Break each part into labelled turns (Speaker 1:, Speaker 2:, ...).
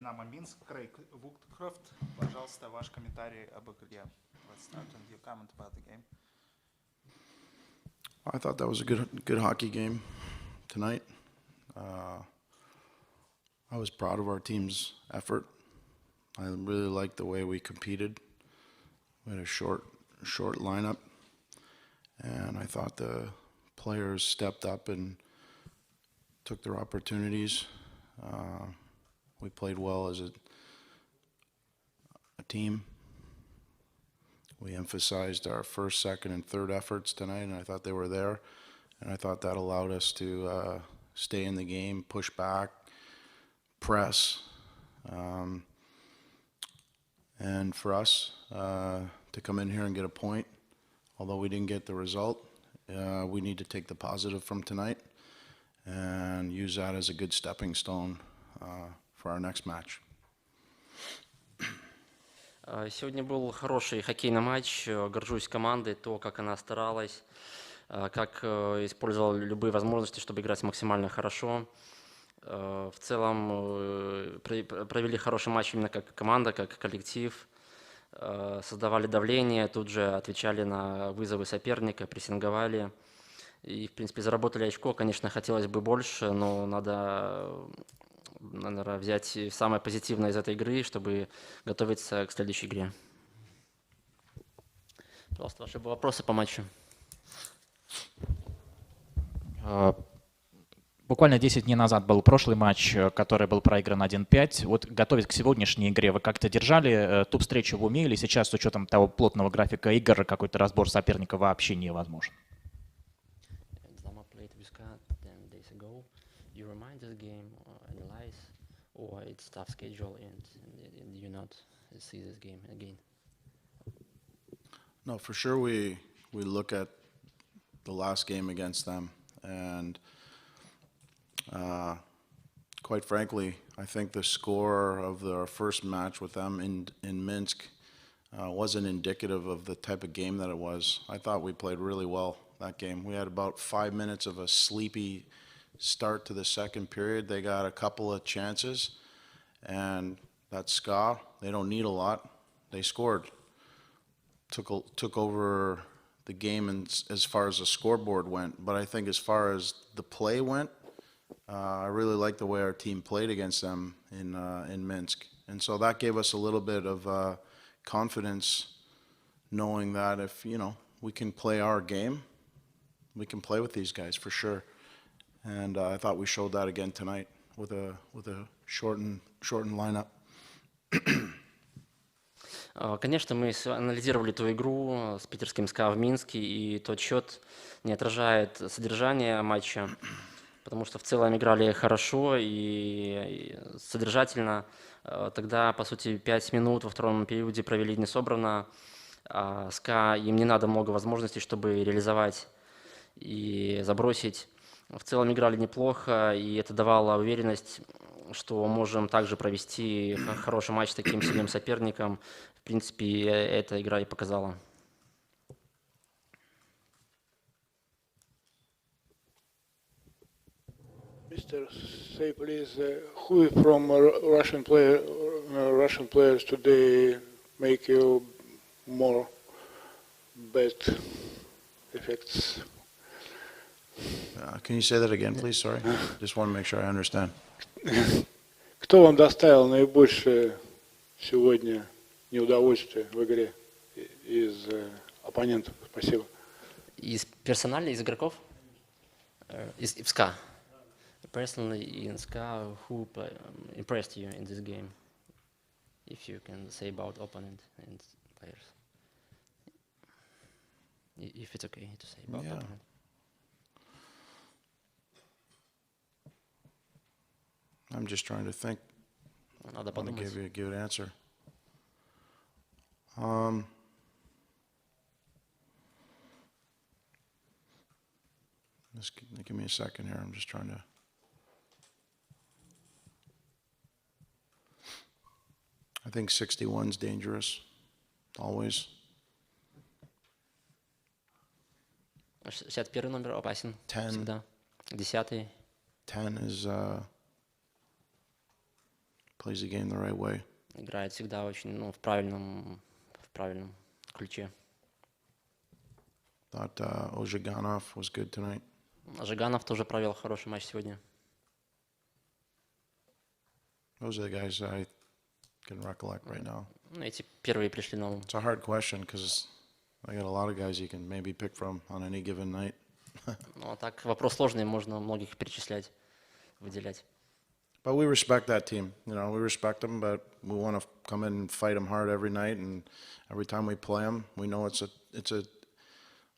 Speaker 1: Динамо Минск, Крэйг Вудкрофт. Пожалуйста, ваш комментарий об игре. Let's start with your comment about the game.
Speaker 2: I thought that was a good hockey game tonight. I was proud of our team's effort. I really liked the way we competed. We had a short lineup, and I thought the players stepped up and took their opportunities. We played well as a team. We emphasized our first, second, and third efforts tonight, and I thought they were there. And I thought that allowed us to stay in the game, push back, press. And for us to come in here and get a point, although we didn't get the result, we need to take the positive from tonight and use that as a good stepping stone for our next match.
Speaker 3: Сегодня был хороший хоккейный матч. Горжусь командой, то, как она старалась, как использовала любые возможности, чтобы играть максимально хорошо. В целом провели хороший матч именно как команда, как коллектив. Создавали давление, тут же отвечали на вызовы соперника, прессинговали. И, в принципе, заработали очко. Конечно, хотелось бы больше, но надо взять самое позитивное из этой игры, чтобы готовиться к следующей игре. Пожалуйста, ваши вопросы по матчу.
Speaker 4: Буквально 10 дней назад был прошлый матч, который был проигран 1-5. Вот готовясь к сегодняшней игре, вы как-то держали ту встречу в уме, или сейчас с учетом того плотного графика игр какой-то разбор соперника вообще невозможен?
Speaker 3: Or it's tough schedule and do you not see this game again?
Speaker 2: No, for sure we look at the last game against them, and quite frankly, I think the score of our first match with them in Minsk wasn't indicative of the type of game that it was. I thought we played really well that game. We had about 5 minutes of a sleepy start to the second period. They got a couple of chances, and that SCA, they don't need a lot. They scored. Took over the game as far as the scoreboard went, but I think as far as the play went, I really liked the way our team played against them in Minsk. And so that gave us a little bit of confidence, knowing that if, we can play our game, we can play with these guys for sure. And I thought we showed that again tonight with a shortened lineup.
Speaker 3: Конечно, мы анализировали ту игру с питерским СКА в Минске, и тот счет не отражает содержание матча, потому что в целом играли хорошо и содержательно. Тогда, по сути, 5 минут во втором периоде провели несобранно. СКА, им не надо много возможностей, чтобы реализовать и забросить. В целом играли неплохо, и это давало уверенность, что можем также провести хороший матч с таким сильным соперником. В принципе, эта игра и показала.
Speaker 5: Mr. Say, please, who from Russian players today make you more bad effects?
Speaker 2: Can you say that again, please? Sorry. Just want to make sure I understand.
Speaker 5: Кто вам доставил наибольшее сегодня неудовольствие в игре из оппонентов? Спасибо.
Speaker 3: Из персонально, из игроков? Из СКА. Personally, in SCA, who impressed you in this game? If you can say about opponent and players. If it's okay to say about opponent.
Speaker 2: I'm just trying to think.
Speaker 3: Надо
Speaker 2: I want
Speaker 3: подумать.
Speaker 2: to give an answer. Just give me a second here. I'm just trying to. I think 61's dangerous, always.
Speaker 3: 61 номер опасен.
Speaker 2: 10.
Speaker 3: Всегда. 10.
Speaker 2: 10 is plays the game the right way.
Speaker 3: Играет всегда очень, ну, в правильном ключе.
Speaker 2: Thought Ozhiganov was good tonight.
Speaker 3: Жиганов тоже провел хороший матч сегодня.
Speaker 2: Those are the guys I can recollect right now.
Speaker 3: Ну, эти первые пришли на ум.
Speaker 2: It's a hard question because I got a lot of guys you can maybe pick from on any given night.
Speaker 3: Ну, а так вопрос сложный, можно многих перечислять, выделять.
Speaker 2: But we respect that team. You know, we respect them, but we want to come in and fight them hard every night. And every time we play them, we know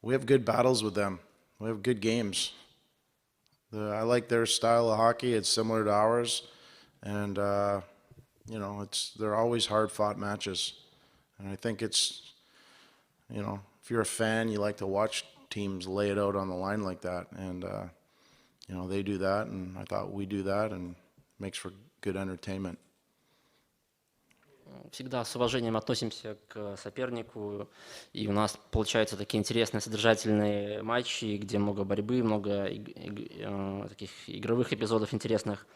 Speaker 2: we have good battles with them. We have good games. I like their style of hockey. It's similar to ours. And, you know, they're always hard-fought matches. And I think it's, you know, if you're a fan, you like to watch teams lay it out on the line like that. And, you know, they do that, and I thought we do that, and makes for good entertainment.
Speaker 3: Всегда с уважением относимся к сопернику, и у нас получаются такие интересные, содержательные матчи, где много борьбы, много таких игровых эпизодов интересных.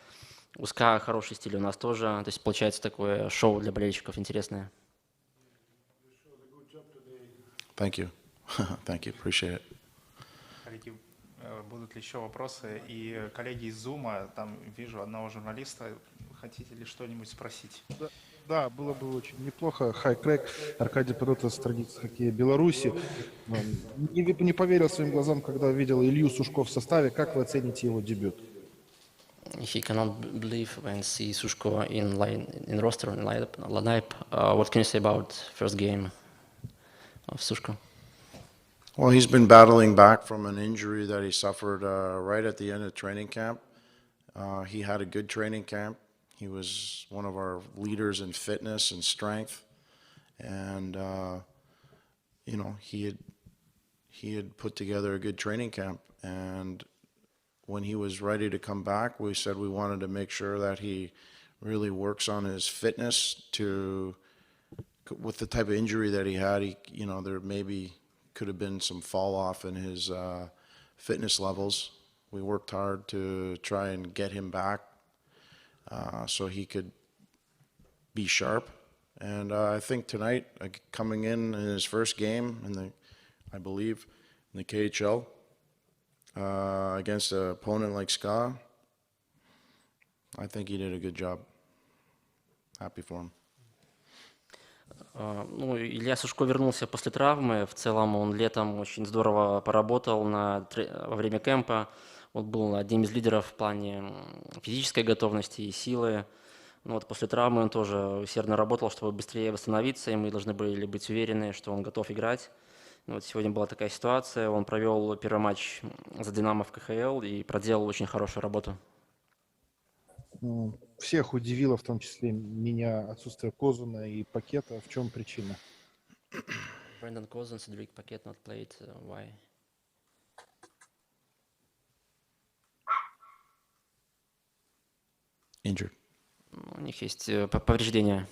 Speaker 3: У СКА хороший стиль у нас тоже, то есть получается такое шоу для болельщиков интересное.
Speaker 2: Thank you. Thank you. Appreciate it.
Speaker 1: Коллеги, будут ли еще вопросы? И коллеги из Зума, там вижу одного журналиста. Хотите ли что-нибудь спросить?
Speaker 6: Да, было бы очень неплохо. Хай, Крэйг, Аркадий Педота, страница «Хоккея Беларуси». Не поверил своим глазам, когда увидел Илью Сушко в составе. Как вы оцените его дебют?
Speaker 3: He cannot believe when see Sushko in roster in lineup. What can you say about first game of Sushko?
Speaker 2: Well, he's been battling back from an injury that he suffered right at the end of training camp. He had a good training camp. He was one of our leaders in fitness and strength. And, you know, he had put together a good training camp. And when he was ready to come back, we said we wanted to make sure that he really works on his fitness with the type of injury that he had, you know, there maybe could have been some fall off in his fitness levels. We worked hard to try and get him back so he could be sharp. And I think tonight, coming in his first game I believe, in the KHL, against an opponent like SKA, I think he did a good job. Happy for him.
Speaker 3: Ну, Илья Сушко вернулся после травмы. В целом он летом очень здорово поработал во время кемпа. Он был одним из лидеров в плане физической готовности и силы. Но вот после травмы он тоже усердно работал, чтобы быстрее восстановиться, и мы должны были быть уверены, что он готов играть. Ну, вот сегодня была такая ситуация. Он провел первый матч за Динамо в КХЛ и проделал очень хорошую работу.
Speaker 6: Всех удивило, в том числе меня, отсутствие Козуна и Пакета. В чем причина?
Speaker 3: Брэндон Козун, Cedric Paquette not played. Why?
Speaker 2: Injured.
Speaker 3: У них есть повреждения.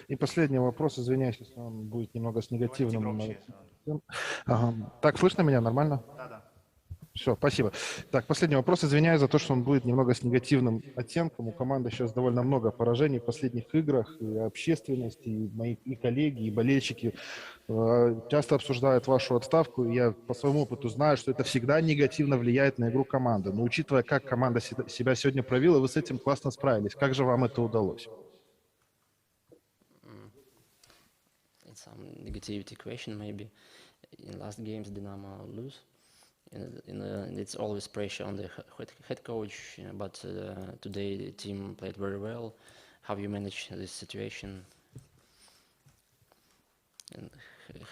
Speaker 6: И последний вопрос, извиняюсь, если он будет немного с негативным. Ага. Так, слышно меня нормально?
Speaker 1: Да.
Speaker 6: Все, спасибо. Так, последний вопрос. Извиняюсь за то, что он будет немного с негативным оттенком. У команды сейчас довольно много поражений в последних играх. И общественность, и мои коллеги, и болельщики часто обсуждают вашу отставку. И я по своему опыту знаю, что это всегда негативно влияет на игру команды. Но учитывая, как команда себя сегодня проявила, вы с этим классно справились. Как же вам это удалось?
Speaker 3: It's some negativity question maybe. In last games, Diнамо lose. It's always pressure on the head coach, but today the team played very well. How you manage this situation? And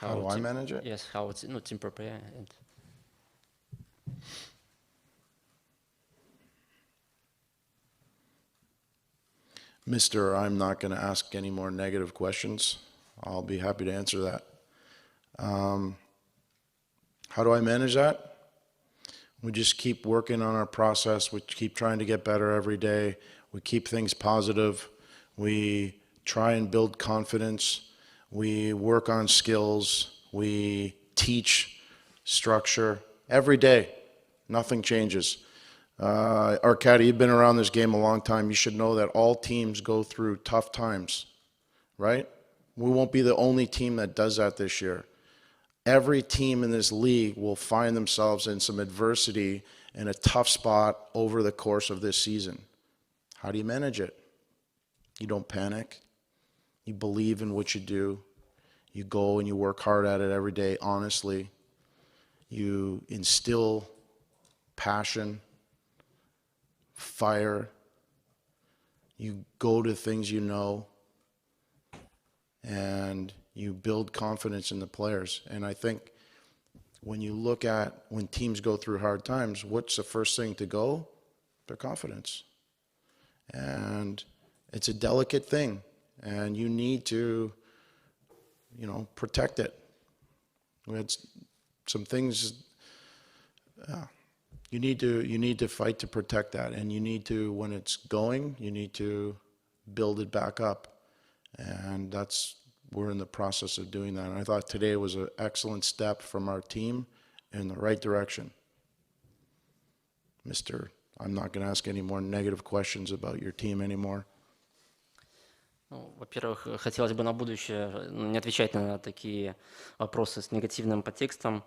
Speaker 2: How do I manage it?
Speaker 3: Yes, how it's team prepare and.
Speaker 2: Mister, I'm not going to ask any more negative questions. I'll be happy to answer that. How do I manage that? We just keep working on our process. We keep trying to get better every day. We keep things positive. We try and build confidence. We work on skills. We teach structure every day. Nothing changes. Arkady, you've been around this game a long time. You should know that all teams go through tough times, right? We won't be the only team that does that this year. Every team in this league will find themselves in some adversity and a tough spot over the course of this season. How do you manage it? You don't panic. You believe in what you do. You go and you work hard at it every day, honestly. You instill passion, fire. You go to things you know, and you build confidence in the players. And I think when you look at when teams go through hard times, what's the first thing to go? Their confidence. And it's a delicate thing, and you need to, protect it. We had some things. You need to fight to protect that, and you need to, when it's going, you need to build it back up, and we're in the process of doing that. And I thought today was an excellent step from our team in the right direction. I'm not going to ask any more negative questions about your team anymore.
Speaker 3: Во-первых, хотелось бы на будущее не отвечать на такие вопросы с негативным подтекстом,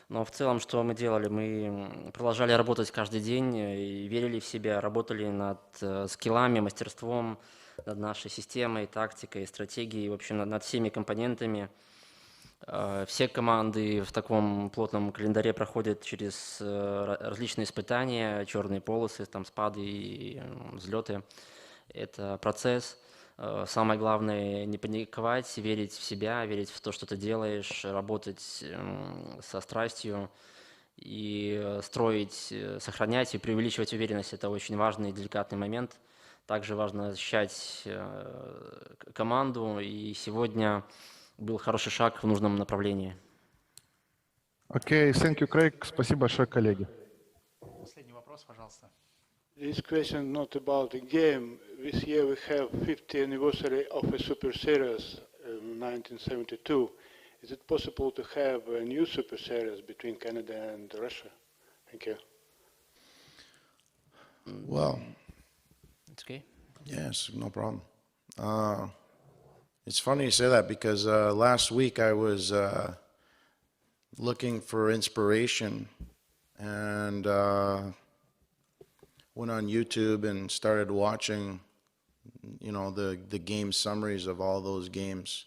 Speaker 3: но в целом, что мы делали? Мы продолжали работать каждый день и верили в себя, работали над скиллами, мастерством, над нашей системой, тактикой, стратегией, в общем, над всеми компонентами. Все команды в таком плотном календаре проходят через различные испытания, черные полосы, там спады и взлеты. Это процесс. Самое главное не паниковать, верить в себя, верить в то, что ты делаешь, работать со страстью и строить, сохранять и преувеличивать уверенность. Это очень важный и деликатный момент. Также важно защищать команду, и сегодня был хороший шаг в нужном направлении.
Speaker 6: Окей, thank you, Крэйг. Спасибо большое, коллеги.
Speaker 1: Последний вопрос, пожалуйста.
Speaker 5: This question not about the game. This year we have 50th anniversary of a Superseries, 1972. Is it possible to have a new Superseries between Canada and Russia? Thank you.
Speaker 2: Well,
Speaker 3: It's okay.
Speaker 2: yes, no problem. It's funny you say that because last week I was looking for inspiration and went on YouTube and started watching, the game summaries of all those games.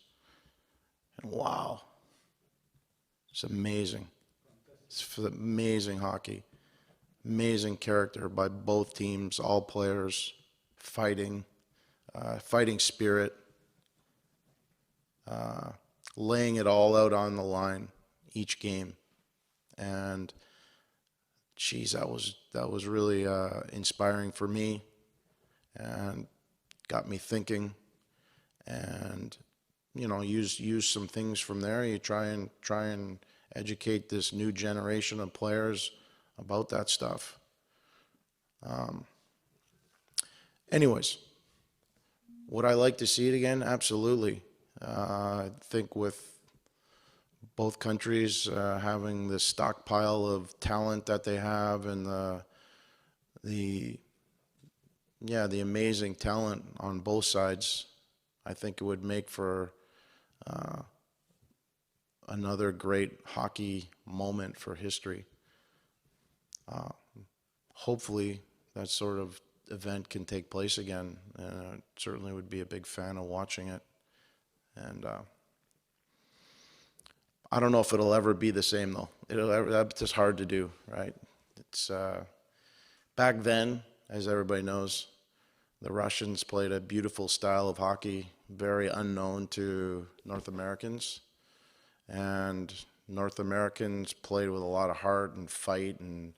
Speaker 2: And wow, it's amazing. It's amazing hockey. Amazing character by both teams, all players, fighting spirit, laying it all out on the line each game. And geez, that was really inspiring for me and got me thinking, and use some things from there. You try and educate this new generation of players about that stuff. Anyways, would I like to see it again? Absolutely. I think with both countries having the stockpile of talent that they have and the amazing talent on both sides, I think it would make for another great hockey moment for history. Hopefully that sort of event can take place again. Certainly would be a big fan of watching it. And I don't know if it'll ever be the same though. That's just hard to do, right? It's back then, as everybody knows, the Russians played a beautiful style of hockey, very unknown to North Americans. And North Americans played with a lot of heart and fight and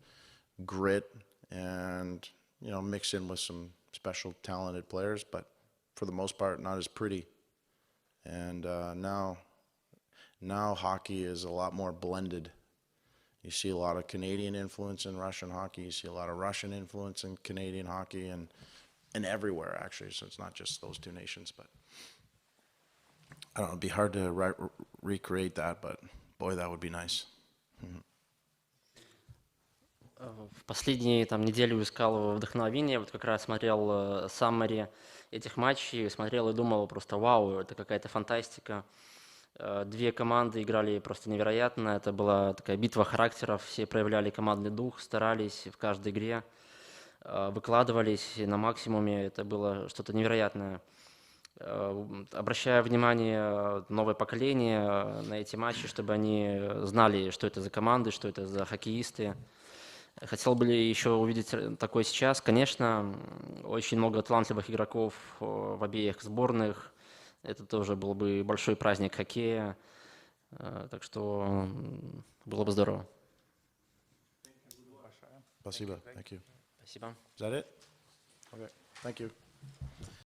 Speaker 2: grit, and mixed in with some special talented players, but for the most part not as pretty. And now hockey is a lot more blended. You see a lot of Canadian influence in Russian hockey. You see a lot of Russian influence in Canadian hockey, and everywhere actually. So it's not just those two nations, but I don't know. It'd be hard to recreate that, but boy, that would be nice.
Speaker 3: В последние там неделю искал вдохновение, вот как раз смотрел саммари этих матчей, смотрел и думал просто вау, это какая-то фантастика. Две команды играли просто невероятно, это была такая битва характеров, все проявляли командный дух, старались в каждой игре, выкладывались на максимуме, это было что-то невероятное. Обращаю внимание новое поколение на эти матчи, чтобы они знали, что это за команды, что это за хоккеисты. Хотел бы еще увидеть такое сейчас. Конечно, очень много талантливых игроков в обеих сборных. Это тоже был бы большой праздник хоккея. Так что было бы здорово.
Speaker 2: Спасибо. Thank you.
Speaker 3: Спасибо.
Speaker 2: Is that it? Okay. Thank you.